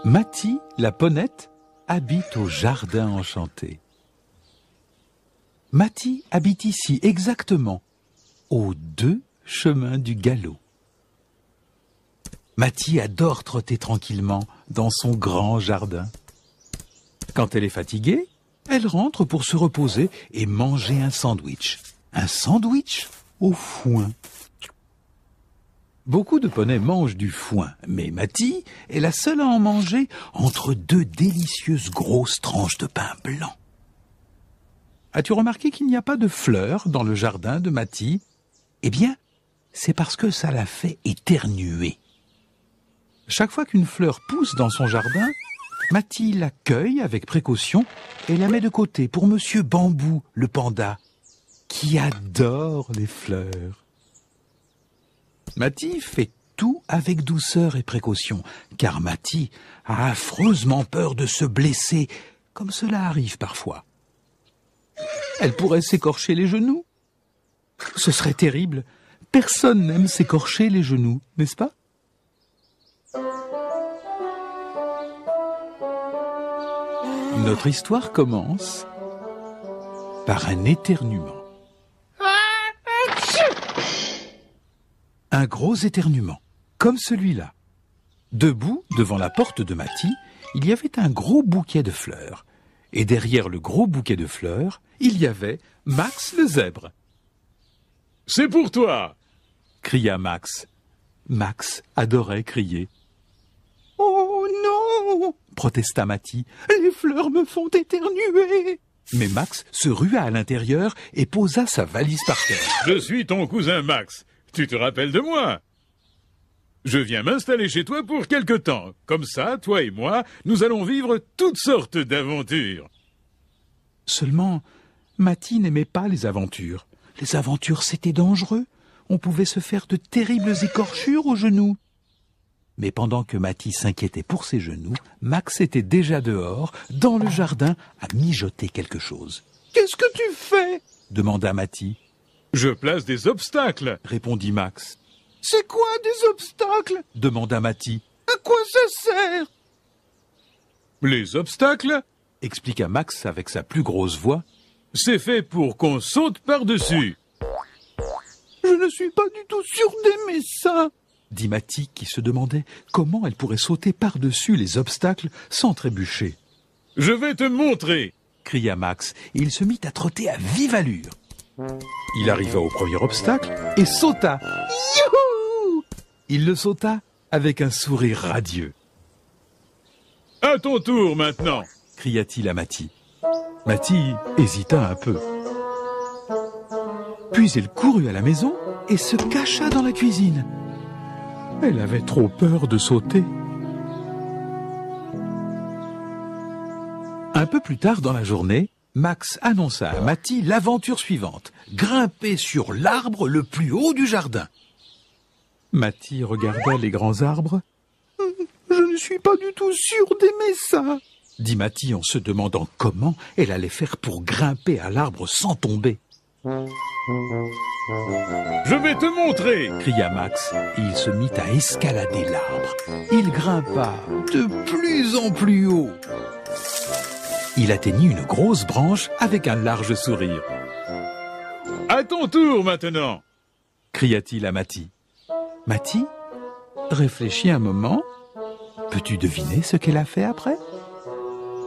Mati, la ponette, habite au jardin enchanté. Mati habite ici exactement, aux 2 chemins du galop. Mati adore trotter tranquillement dans son grand jardin. Quand elle est fatiguée, elle rentre pour se reposer et manger un sandwich. Un sandwich au foin. Beaucoup de poneys mangent du foin, mais Mati est la seule à en manger entre 2 délicieuses grosses tranches de pain blanc. As-tu remarqué qu'il n'y a pas de fleurs dans le jardin de Mati? Eh bien, c'est parce que ça la fait éternuer. Chaque fois qu'une fleur pousse dans son jardin, Mati la cueille avec précaution et la met de côté pour Monsieur Bambou, le panda, qui adore les fleurs. Mati fait tout avec douceur et précaution, car Mati a affreusement peur de se blesser, comme cela arrive parfois. Elle pourrait s'écorcher les genoux. Ce serait terrible. Personne n'aime s'écorcher les genoux, n'est-ce pas? Notre histoire commence par un éternuement. Un gros éternuement, comme celui-là. Debout, devant la porte de Mati, il y avait un gros bouquet de fleurs. Et derrière le gros bouquet de fleurs, il y avait Max le zèbre. « C'est pour toi !» cria Max. Max adorait crier. « Oh non !» protesta Mati. « Les fleurs me font éternuer !» Mais Max se rua à l'intérieur et posa sa valise par terre. « Je suis ton cousin Max. Tu te rappelles de moi? Je viens m'installer chez toi pour quelque temps. Comme ça, toi et moi, nous allons vivre toutes sortes d'aventures. » Seulement, Mati n'aimait pas les aventures. Les aventures, c'était dangereux. On pouvait se faire de terribles écorchures aux genoux. Mais pendant que Mati s'inquiétait pour ses genoux, Max était déjà dehors, dans le jardin, à mijoter quelque chose. « Qu'est-ce que tu fais ?» demanda Mati. « Je place des obstacles, » répondit Max. « C'est quoi des obstacles ?» demanda Mati. « À quoi ça sert ?» « Les obstacles, » expliqua Max avec sa plus grosse voix, « c'est fait pour qu'on saute par-dessus. »« Je ne suis pas du tout sûr d'aimer ça !» dit Mati qui se demandait comment elle pourrait sauter par-dessus les obstacles sans trébucher. « Je vais te montrer !» cria Max et il se mit à trotter à vive allure. Il arriva au premier obstacle et sauta. Youhou! Il le sauta avec un sourire radieux. « À ton tour maintenant !» cria-t-il à Mati. Mati hésita un peu. Puis elle courut à la maison et se cacha dans la cuisine. Elle avait trop peur de sauter. Un peu plus tard dans la journée, Max annonça à Mati l'aventure suivante, grimper sur l'arbre le plus haut du jardin. Mati regarda les grands arbres. « Je ne suis pas du tout sûr d'aimer ça !» dit Mati en se demandant comment elle allait faire pour grimper à l'arbre sans tomber. « Je vais te montrer !» cria Max et il se mit à escalader l'arbre. Il grimpa de plus en plus haut. Il atteignit une grosse branche avec un large sourire. « À ton tour maintenant !» cria-t-il à Mati. Mati réfléchit un moment. Peux-tu deviner ce qu'elle a fait après?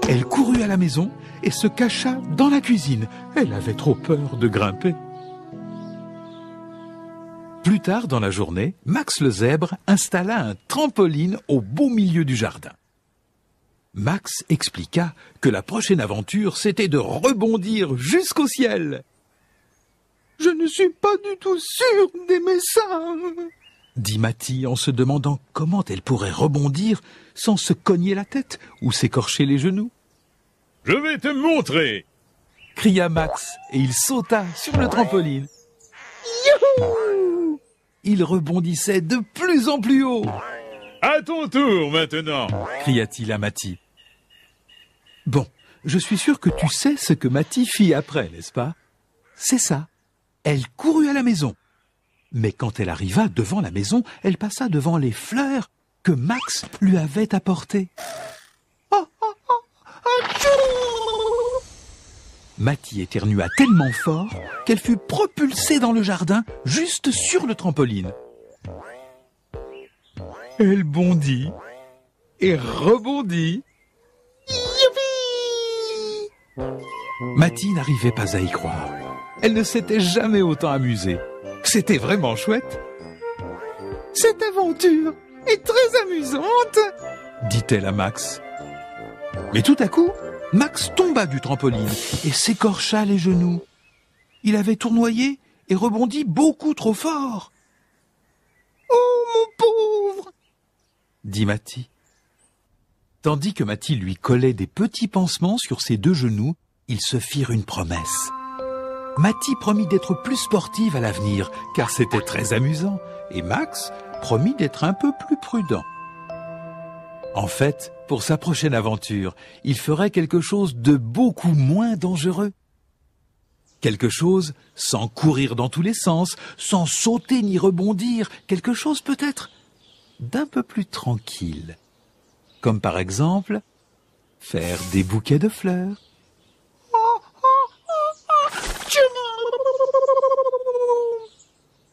Elle courut à la maison et se cacha dans la cuisine. Elle avait trop peur de grimper. Plus tard dans la journée, Max le zèbre installa un trampoline au beau milieu du jardin. Max expliqua que la prochaine aventure, c'était de rebondir jusqu'au ciel. « Je ne suis pas du tout sûre d'aimer ça !» dit Mati en se demandant comment elle pourrait rebondir sans se cogner la tête ou s'écorcher les genoux. « Je vais te montrer !» cria Max et il sauta sur le trampoline. Youhou! Il rebondissait de plus en plus haut. « À ton tour maintenant !» cria-t-il à Mati. Bon, je suis sûr que tu sais ce que Mati fit après, n'est-ce pas? C'est ça. Elle courut à la maison. Mais quand elle arriva devant la maison, elle passa devant les fleurs que Max lui avait apportées. Matty éternua tellement fort qu'elle fut propulsée dans le jardin, juste sur le trampoline. Elle bondit et rebondit. Youpi! Matty n'arrivait pas à y croire. Elle ne s'était jamais autant amusée. C'était vraiment chouette. Cette aventure est très amusante, dit-elle à Max. Mais tout à coup, Max tomba du trampoline et s'écorcha les genoux. Il avait tournoyé et rebondi beaucoup trop fort. « Oh, mon pauvre !» dit Matty. Tandis que Matty lui collait des petits pansements sur ses deux genoux, ils se firent une promesse. Matty promit d'être plus sportive à l'avenir, car c'était très amusant, et Max promit d'être un peu plus prudent. En fait, pour sa prochaine aventure, il ferait quelque chose de beaucoup moins dangereux. Quelque chose sans courir dans tous les sens, sans sauter ni rebondir, quelque chose peut-être d'un peu plus tranquille. Comme par exemple, faire des bouquets de fleurs.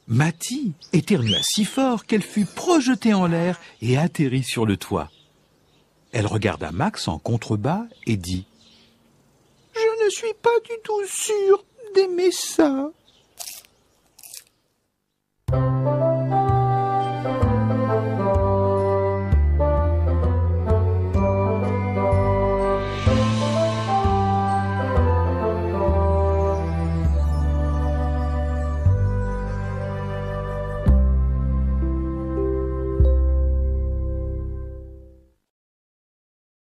Matty éternua si fort qu'elle fut projetée en l'air et atterrit sur le toit. Elle regarda Max en contrebas et dit « Je ne suis pas du tout sûre d'aimer ça. »